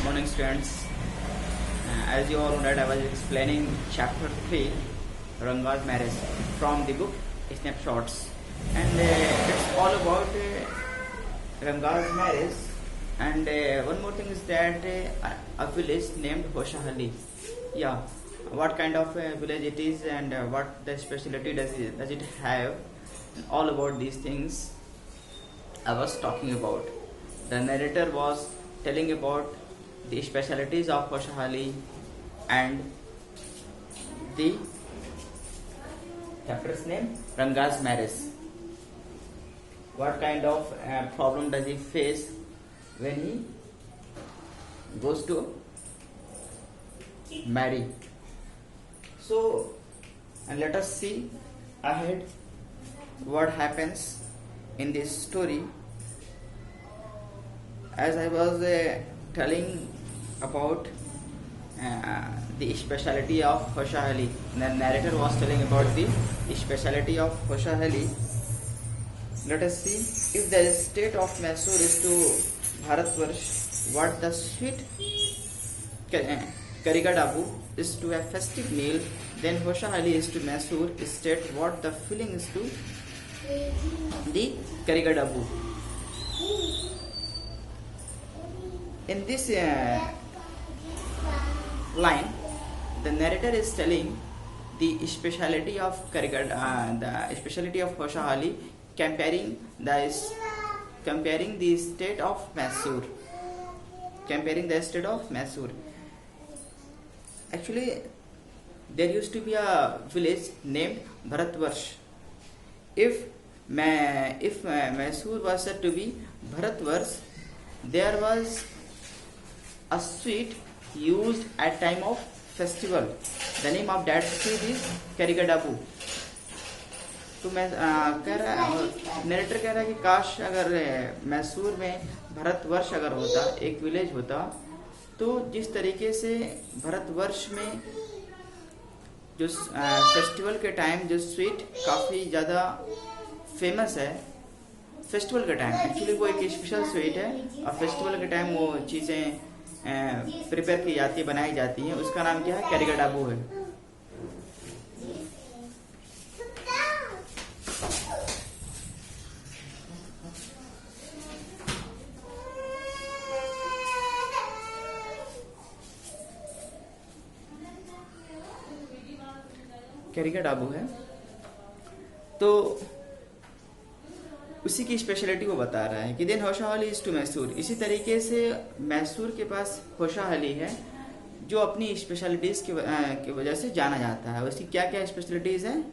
Morning, students. As you all know that I was explaining chapter 3, Ranga's marriage, from the book Snapshots, and it's all about Ranga's marriage. And one more thing is that a village named Hoshahali. Yeah, what kind of village it is and what the specialty does it have, and all about these things I was talking about. The narrator was telling about the specialities of Hoshahali and the chapter's name Ranga's marriage. What kind of problem does he face when he goes to marry? So, and let us see ahead what happens in this story. As I was telling about the speciality of Hoshahali, the narrator was telling about the speciality of Hoshahali. Let us see, if the state of Mysore is to Bharatvarsh, what the sweet Karigadabu is to a festive meal, then Hoshahali is to Mysore state what the feeling is to the Karigadabu. In this line, the narrator is telling the speciality of the speciality of Hoshahali, comparing the state of Mysore. Comparing the state of Mysore. Actually, there used to be a village named Bharatvarsh. If Mysore was said to be Bharatvarsh, there was a sweet used at time of festival. The name of that sweet is Karigadabu. तो मैं कह रहा narrator कह रहा है कि काश अगर मैसूर में भारतवर्ष अगर होता, एक विलेज होता, तो जिस तरीके से भारतवर्ष में जो फेस्टिवल के टाइम जो स्वीट काफ़ी ज़्यादा फेमस है, फेस्टिवल के टाइम एक्चुअली वो एक स्पेशल स्वीट है और फेस्टिवल के टाइम वो चीज़ें प्रिपेयर की जाती है, बनाई जाती हैं, उसका नाम क्या है? करिगडाबू है। करिगडाबू है, तो उसी की स्पेशलिटी वो बता रहा है कि देन होशाहली इज टू मैसूर। इसी तरीके से मैसूर के पास होशाहली है जो अपनी स्पेशलिटीज़ की वजह से जाना जाता है। उसकी क्या क्या स्पेशलिटीज़ हैं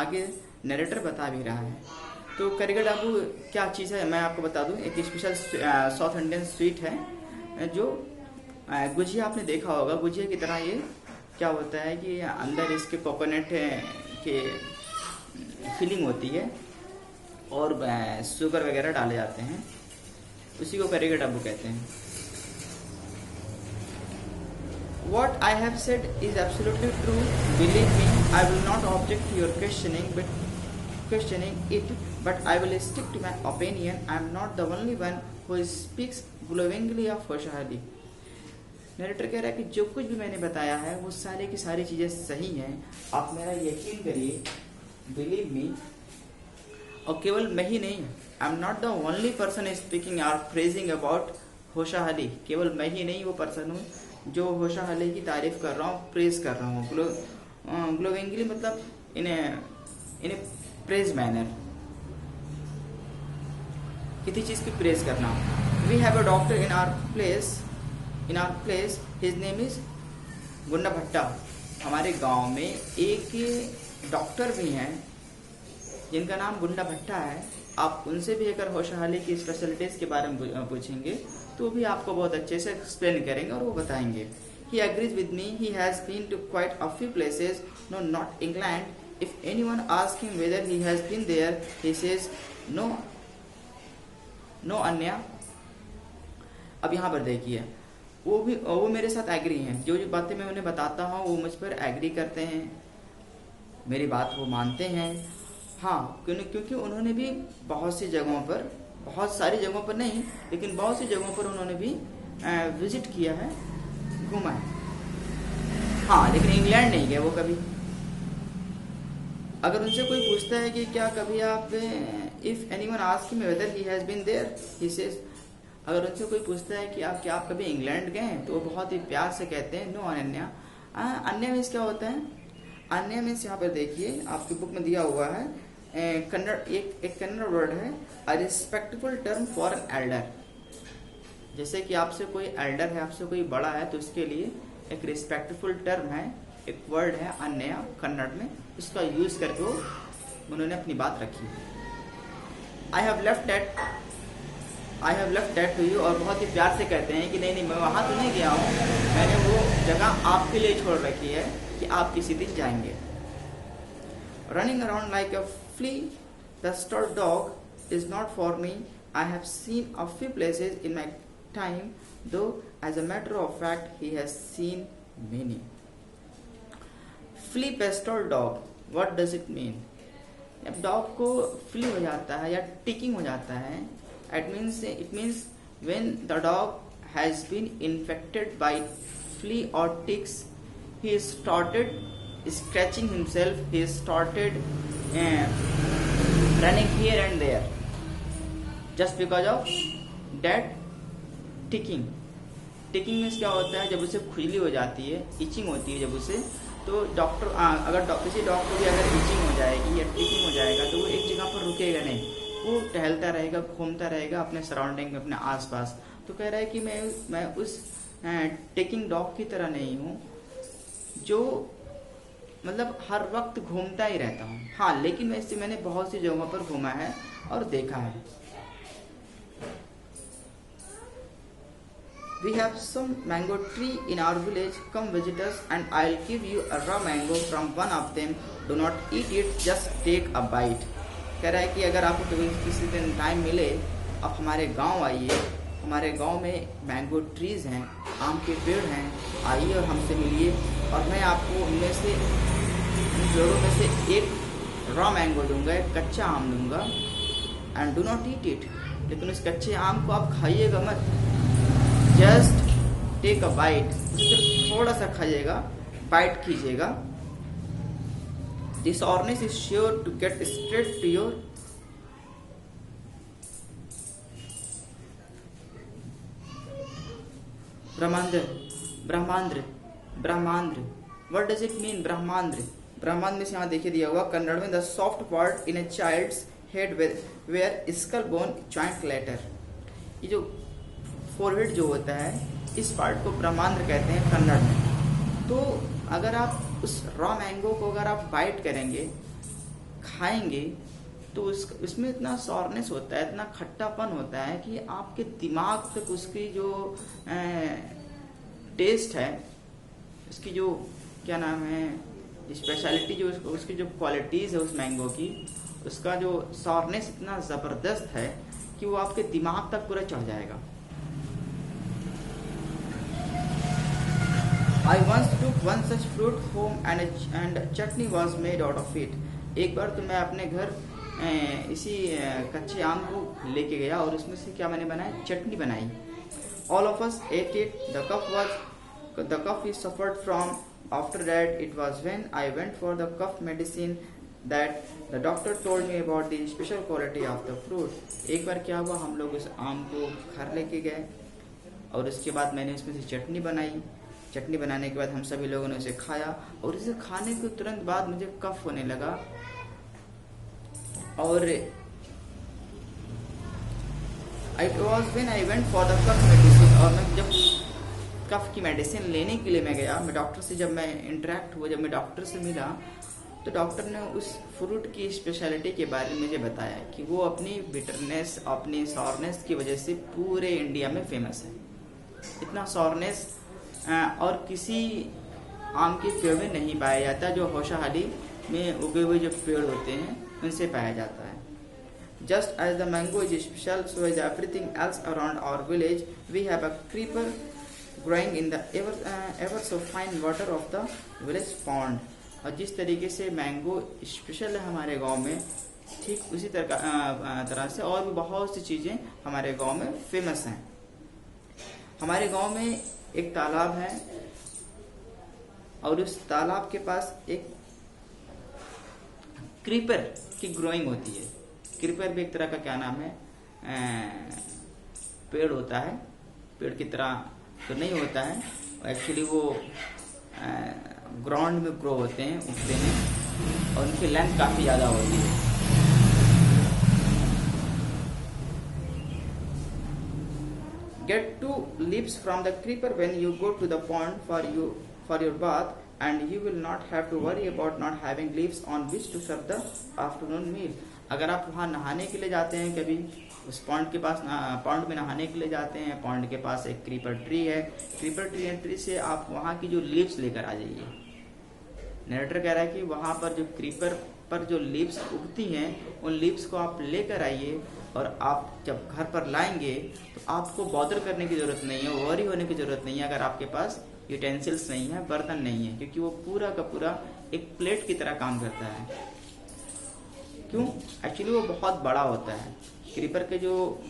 आगे नरेटर बता भी रहा है। तो करिगडाबू क्या चीज़ है मैं आपको बता दूं। एक स्पेशल साउथ इंडियन स्वीट है जो गुजिया आपने देखा होगा। गुजिया की तरह ये क्या होता है कि अंदर इसके कोकोनट के फिलिंग होती है और शुगर वगैरह डाले जाते हैं, उसी को करिगडाबू कहते हैं। What I have said is absolutely true. Believe me, I will not object to your questioning it, but I will stick to my opinion. I am not the only one who speaks glowingly of Hoshahali. Narrator कह रहा है कि जो कुछ भी मैंने बताया है वो सारी की सारी चीज़ें सही हैं, आप मेरा यकीन करिए, बिलीव मी। और केवल मैं ही नहीं, I am not the only person speaking और प्रेजिंग अबाउट होशाहली। केवल मैं ही नहीं वो पर्सन हूँ जो होशाहली की तारीफ कर रहा हूँ, प्रेज कर रहा हूँ। ग्लोविंगली मतलब इन ए प्रेज मैनर, किसी चीज़ की प्रेज करना। We have a doctor in our place, his name is Gunda Bhatta. हमारे गांव में एक डॉक्टर भी हैं जिनका नाम गुंडा भट्टा है। आप उनसे भी अगर होशाहली की स्पेशलिटीज़ के बारे में पूछेंगे तो भी आपको बहुत अच्छे से एक्सप्लेन करेंगे और वो बताएंगे। He agrees with me, he has been to quite a few places, no not England. If anyone ask him whether he has been there, he says no अन्या। अब यहाँ पर देखिए, वो मेरे साथ एग्री हैं। जो बातें मैं उन्हें बताता हूँ वो मुझ पर एग्री करते हैं, मेरी बात वो मानते हैं। हाँ, क्योंकि उन्होंने भी बहुत सी जगहों पर, बहुत सारी जगहों पर नहीं लेकिन बहुत सी जगहों पर उन्होंने भी विजिट किया है, घूमा है। हाँ, लेकिन इंग्लैंड नहीं गए वो कभी। अगर उनसे कोई पूछता है कि क्या कभी आप, if anyone ask him whether he has been there, he says, अगर उनसे कोई पूछता है कि आप कभी इंग्लैंड गए हैं, तो वो बहुत ही प्यार से कहते हैं नो अनन्या। अन्य मीन्स क्या होता है? अन्य मीन्स यहाँ पर देखिए आपकी बुक में दिया हुआ है, कन्नड़, एक कन्नड़ वर्ड है, a respectful term for an elder. जैसे कि आपसे कोई एल्डर है, आपसे कोई बड़ा है, तो उसके लिए एक रिस्पेक्टफुल टर्म है, एक वर्ड है अन्य कन्नड़ में, उसका यूज करके वो उन्होंने अपनी बात रखी। I have left that to you, और बहुत ही प्यार से कहते हैं कि नहीं मैं वहां तो नहीं गया हूँ, मैंने वो जगह आपके लिए छोड़ रखी है कि आप किसी दिन जाएंगे। Running around like a flea, the stirred dog is not for me, I have seen a few places in my time, though as a matter of fact he has seen many. Flea pestol dog, what does it mean? जब dog को flee हो जाता है या ticking हो जाता है, it means when the dog has been infected by flea or ticks, he started scratching himself, he started running here and there just because of that ticking. Ticking में क्या होता है? जब उसे खुजली हो जाती है, इचिंग होती है जब उसे, तो डॉक्टर अगर किसी डॉग को भी अगर इचिंग हो जाएगी या टिकिंग हो जाएगा, तो वो एक जगह पर रुकेगा नहीं, वो टहलता रहेगा, घूमता रहेगा अपने सराउंडिंग में, अपने आसपास। तो कह रहा है कि मैं उस टिकिंग डॉग की तरह नहीं हूँ जो मतलब हर वक्त घूमता ही रहता हूँ। हाँ, लेकिन वैसे मैंने बहुत सी जगहों पर घूमा है और देखा है। We have some mango tree in our village. Come visit us and I'll give you a raw mango from one of them. Do not eat it, just take a bite. कह रहा है कि अगर आपको कभी किसी दिन टाइम मिले, आप हमारे गांव आइए, हमारे गांव में मैंगो ट्रीज हैं, आम के पेड़ हैं, आइए और हमसे मिलिए, और मैं आपको उनमें से, उन पेड़ों में से एक रॉ मैंगो दूंगा, एक कच्चा आम दूंगा। And do not eat it, लेकिन उस कच्चे आम को आप खाइएगा मत, जस्ट टेक अ बाइट, थोड़ा सा खाइएगा, बाइट कीजिएगा। दिस ऑर्नेस is sure to get straight to your ब्रह्मांद्र। व्हाट डज इट मीन ब्रह्मांद्र? ब्रह्मांद्र में यहाँ देखिए दिया हुआ कन्नड़ में, the soft part in a child's head where skull bone joint later. ये जो फोरहेड जो होता है, इस पार्ट को ब्रह्मांद्र कहते हैं कन्नड़ में। तो अगर आप उस रॉ मैंगो को अगर आप बाइट करेंगे, खाएंगे, तो उसमें इतना सॉरनेस होता है, इतना खट्टापन होता है कि आपके दिमाग तक उसकी जो टेस्ट है, उसकी जो क्या नाम है, स्पेशलिटी, जो उसकी जो क्वालिटीज है उस मैंगो की, उसका जो सॉरनेस इतना जबरदस्त है कि वो आपके दिमाग तक पूरा चढ़ जाएगा। I once took one such fruit home and chutney was made out of it. एक बार तो मैं अपने घर इसी कच्चे आम को लेके गया और उसमें से क्या मैंने बनाया, चटनी बनाई। All of us ate it. The cough we suffered from. After that, it was when I went for the cough medicine that the doctor told me about the special quality of the fruit. एक बार क्या हुआ, हम लोग उस आम को घर लेके गए और उसके बाद मैंने उसमें से चटनी बनाई। चटनी बनाने के बाद हम सभी लोगों ने उसे खाया और इसे खाने के तुरंत बाद मुझे कफ होने लगा और It was when I went for the cough medicine, और मैं जब कफ की मेडिसिन लेने के लिए मैं गया, मैं डॉक्टर से जब मैं इंटरेक्ट हुआ, जब मैं डॉक्टर से मिला, तो डॉक्टर ने उस फ्रूट की स्पेशलिटी के बारे में मुझे बताया कि वो अपनी बिटरनेस, अपनी सॉरनेस की वजह से पूरे इंडिया में फेमस है। इतना सॉरनेस और किसी आम के पेड़ में नहीं पाया जाता, जो होशाहाली में उगे हुए जो पेड़ होते हैं उनसे पाया जाता है। Just as the mango is special, so is everything else around our village. We have a creeper growing in the ever so fine water of the village pond. और जिस तरीके से मैंगो स्पेशल है हमारे गांव में, ठीक उसी तरह से और भी बहुत सी चीज़ें हमारे गांव में फेमस हैं। हमारे गांव में एक तालाब है और उस तालाब के पास एक क्रीपर की ग्रोइंग होती है। क्रीपर भी एक तरह का क्या नाम है, पेड़ होता है। पेड़ की तरह तो नहीं होता है, एक्चुअली वो ग्राउंड में ग्रो होते हैं, उगते हैं और उनकी लेंथ काफ़ी ज़्यादा होती है। Get 2 leaves from the creeper when you go to the pond for your bath, and you will not have to worry about not having leaves on which to serve the afternoon meal. अगर आप वहाँ नहाने के लिए जाते हैं, कभी उस पॉन्ड के पास पॉन्ड में नहाने के लिए जाते हैं, पॉन्ड के पास एक क्रीपर ट्री है, क्रीपर ट्री से आप वहाँ की जो लीव्स लेकर आ जाइए। नरेटर कह रहा है कि वहाँ पर जो क्रीपर पर जो लीव्स उगती हैं, उन लीव्स को आप लेकर आइए और आप जब घर पर लाएंगे तो आपको बॉदर करने की ज़रूरत नहीं है, वरी होने की ज़रूरत नहीं है अगर आपके पास यूटेंसिल्स नहीं है, बर्तन नहीं है, क्योंकि वो पूरा का पूरा एक प्लेट की तरह काम करता है। क्यों? एक्चुअली वो बहुत बड़ा होता है। क्रीपर के जो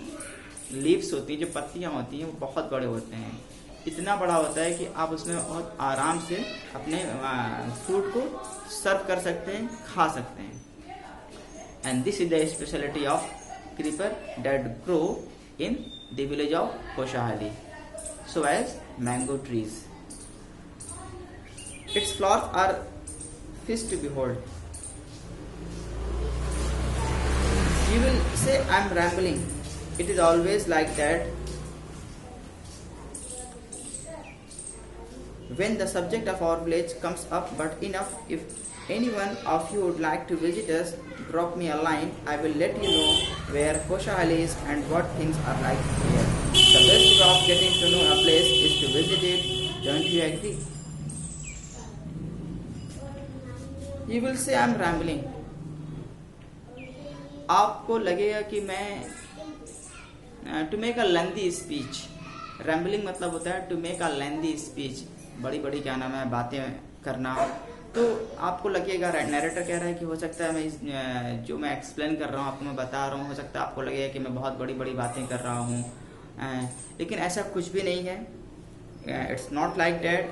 लीव्स होती हैं, जो पत्तियां होती हैं, वो बहुत बड़े होते हैं। इतना बड़ा होता है कि आप उसमें बहुत आराम से अपने फूड को सर्व कर सकते हैं, खा सकते हैं। And this is the speciality of creeper that grow in the village of Khoshahali, so as mango trees. Its flowers are fish to behold. You will say I am rambling. It is always like that. When the subject of our village comes up, but enough, if anyone of you would like to visit us, drop me a line. I will let you know where Khoshahali is and what things are like here. The best way of getting to know a place is to visit it. Don't you agree? You will say I am rambling. आपको लगेगा कि मैं to make a lengthy speech. Rambling मतलब होता है to make a lengthy speech. बड़ी बड़ी क्या नाम है, बातें करना। तो आपको लगेगा, नरेटर कह रहा है कि हो सकता है मैं जो मैं एक्सप्लेन कर रहा हूँ, आपको मैं बता रहा हूँ, हो सकता है आपको लगेगा कि मैं बहुत बड़ी बड़ी बातें कर रहा हूँ, लेकिन ऐसा कुछ भी नहीं है। It's not like that.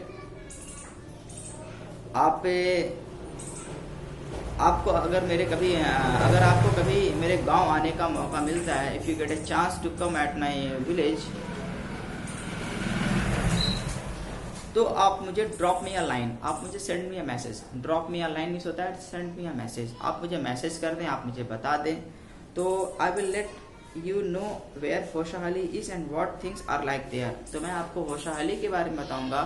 आपको अगर आपको कभी मेरे गांव आने का मौका मिलता है, if you get a chance to come at my village, तो आप मुझे ड्रॉप मी अ लाइन, आप मुझे send me a message. Drop me a line means होता है सेंड मी अ मैसेज। आप मुझे मैसेज कर दें, आप मुझे बता दें, तो I will let you know where Khoshahali is and what things are like there. तो मैं आपको खोशाहाली के बारे में बताऊंगा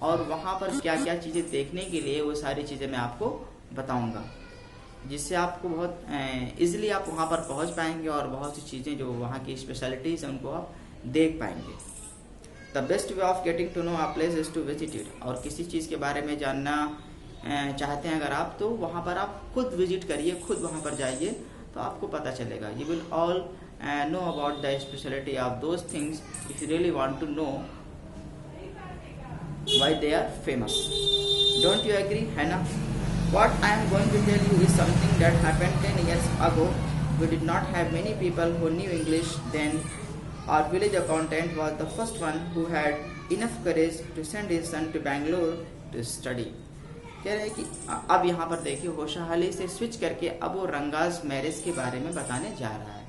और वहाँ पर क्या क्या चीज़ें देखने के लिए, वो सारी चीज़ें मैं आपको बताऊंगा, जिससे आपको बहुत इजीली आप वहाँ पर पहुँच पाएंगे और बहुत सी चीज़ें जो वहाँ की स्पेशलिटीज़ हैं उनको आप देख पाएंगे। The best way of getting to know a place is to visit it. और किसी चीज़ के बारे में जानना चाहते हैं अगर आप, तो वहाँ पर आप खुद विजिट करिए, खुद वहाँ पर जाइए, तो आपको पता चलेगा। You will all know about the speciality of those things if you really want to know why they are famous. Don't you agree, है ना? What I am going to tell you is something that happened 10 years ago. We did not have many people who knew English then. Our village accountant was the first one who had enough courage to send his son to Bangalore to study. कह रहे हैं कि अब यहाँ पर देखिए, खोशाहाली से switch करके अब वो रंगाज मैरिज के बारे में बताने जा रहा है।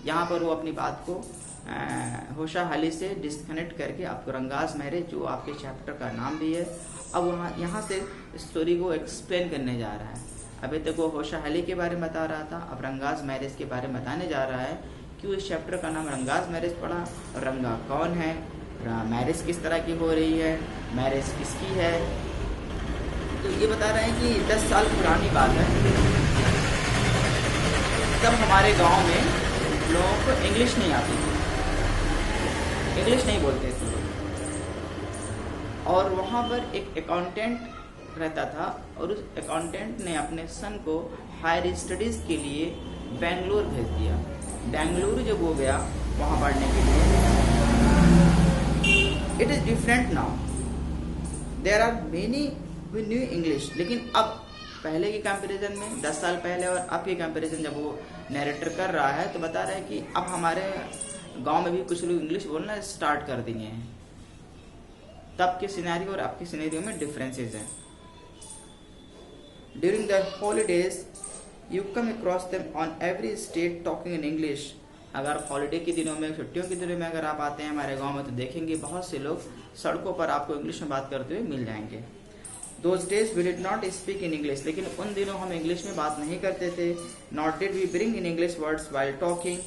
यहाँ पर वो अपनी बात को खोशाहाली से डिस्कनेक्ट करके आपको रंगाज मैरिज, जो आपके चैप्टर का नाम भी है, अब वहाँ यहाँ से स्टोरी को एक्सप्लेन करने जा रहा है। अभी तक वो खोशाहाली के बारे में बता रहा था, अब रंगाज मैरिज के बारे में बताने जा रहा है कि इस चैप्टर का नाम रंगाज मैरिज पड़ा। रंगा कौन है, मैरिज किस तरह की हो रही है, मैरिज किसकी है। तो ये बता रहे हैं कि 10 साल पुरानी बात है, तब हमारे गांव में लोगों को इंग्लिश नहीं आती थी, इंग्लिश नहीं बोलते थे, और वहाँ पर एक अकाउंटेंट रहता था और उस अकाउंटेंट ने अपने सन को हायर स्टडीज़ के लिए बेंगलोर भेज दिया। बेंगलुरु जब वो गया वहाँ पढ़ने के लिए, it is different now, there are many who knew English. लेकिन अब पहले के कंपैरिजन में, 10 साल पहले और अब के कंपैरिजन जब वो नरेटर कर रहा है, तो बता रहा है कि अब हमारे गांव में भी कुछ लोग इंग्लिश बोलना स्टार्ट कर दिए हैं। तब के सिनेरियो और अब के सिनेरियो में डिफरेंसेस हैं। During the holidays you come across them on every state talking in English. अगर हॉलीडे के दिनों में, छुट्टियों के दिनों में अगर आप आते हैं हमारे गांव में तो देखेंगे बहुत से लोग सड़कों पर आपको इंग्लिश में बात करते हुए मिल जाएंगे। Those days we did not speak in English, लेकिन उन दिनों हम इंग्लिश में बात नहीं करते थे। Nor did we bring in English words while talking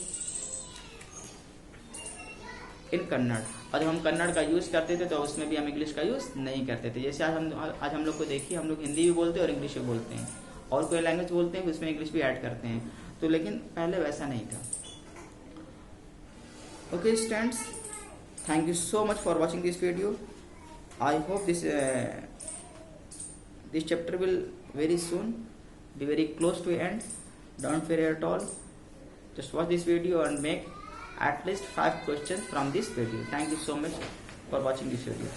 in Kannada. और जब हम कन्नड़ का यूज करते थे तो उसमें भी हम इंग्लिश का यूज नहीं करते थे। जैसे आज हम लोग को देखिए, हम लोग हिंदी भी बोलते हैं और इंग्लिश भी बोलते हैं, और कोई लैंग्वेज बोलते हैं उसमें इंग्लिश भी ऐड करते हैं। तो लेकिन पहले वैसा नहीं था। Okay students, thank you so much for watching this video. I hope this chapter will very soon be very close to end. Don't fear at all. Just watch this video and make at least 5 questions from this video. Thank you so much for watching this video.